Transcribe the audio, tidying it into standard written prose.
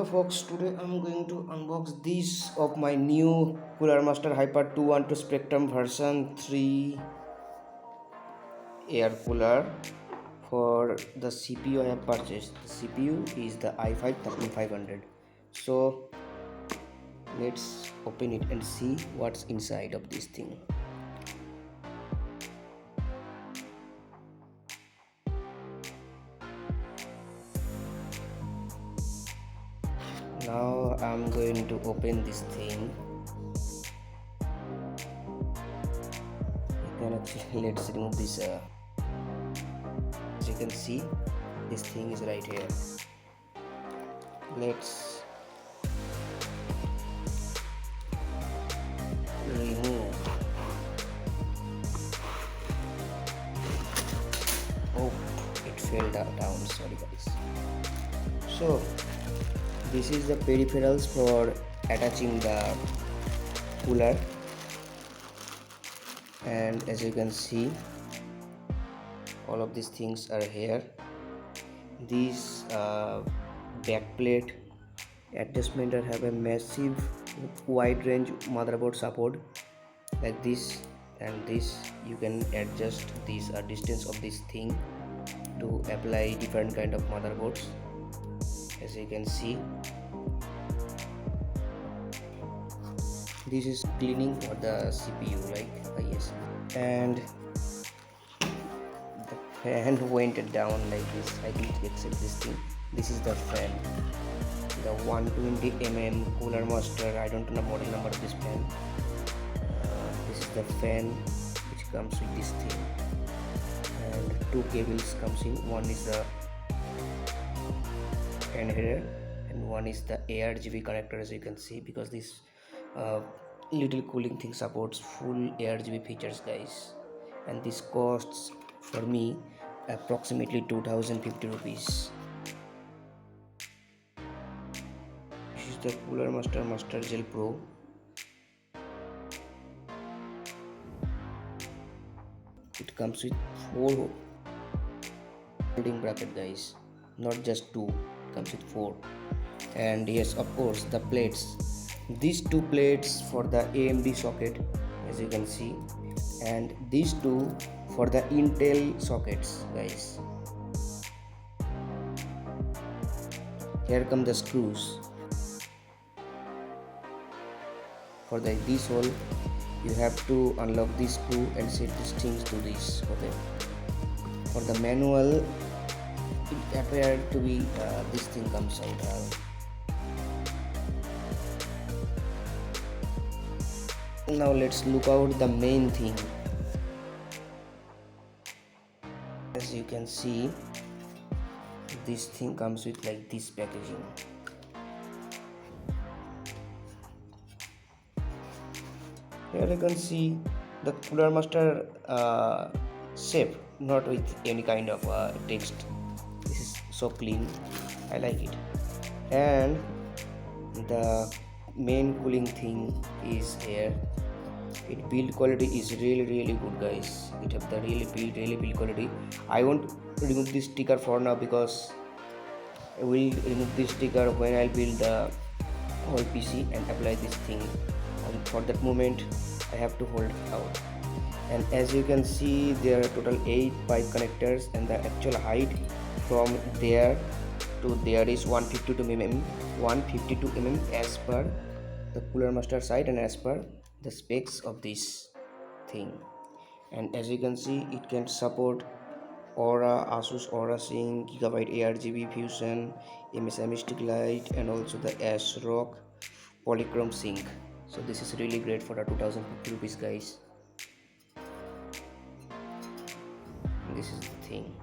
Hello folks, today I'm going to unbox this of my new Cooler Master Hyper 212 Spectrum version 3 air cooler. For the CPU I have purchased. The CPU is the i5 13500. So let's open it and see what's inside of this thing. Now I'm going to open this thing. Let's remove this. As you can see, this thing is right here. Let's remove. Oh, it fell down. Sorry guys. So this is the peripherals for attaching the cooler, and as you can see, all of these things are here. These back plate adjustment have a massive wide range motherboard support like this, and this you can adjust this distance of this thing to apply different kind of motherboards. As you can see, this is cleaning for the CPU, like yes, and the fan went down like this. I didn't accept this thing. This is the fan, the 120mm Cooler Master. I don't know the model number of this fan. This is the fan which comes with this thing, and two cables comes in. One is the fan header and one is the argb connector, as you can see, because this little cooling thing supports full argb features guys, and this costs for me approximately 2050 rupees. This is the Cooler Master Master Gel Pro. It comes with 4 holding bracket guys, not just 2, it comes with 4. And yes, of course, the plates, these 2 plates for the AMD socket, as you can see, and these 2 for the Intel sockets guys. Here come the screws. For this hole you have to unlock this screw and set these things to this. Okay, for the manual it appeared to be this thing comes out. Now let's look out the main thing. As you can see, this thing comes with like this packaging. Here you can see the Cooler Master shape, not with any kind of text. This is so clean, I like it. And the main cooling thing is here. It build quality is really good guys. It have the really build quality. I won't remove this sticker for now because I will remove this sticker when I build the whole PC and apply this thing. And for that moment I have to hold it out. And as you can see, there are total 8 pipe connectors, and the actual height from there to there is 152 mm as per the Cooler Master site and as per the specs of this thing. And as you can see, it can support Aura, Asus Aura Sync, Gigabyte argb Fusion, MSI Mystic Light, and also the ASRock Polychrome Sync. So this is really great for the 2050 rupees guys. And this is the thing.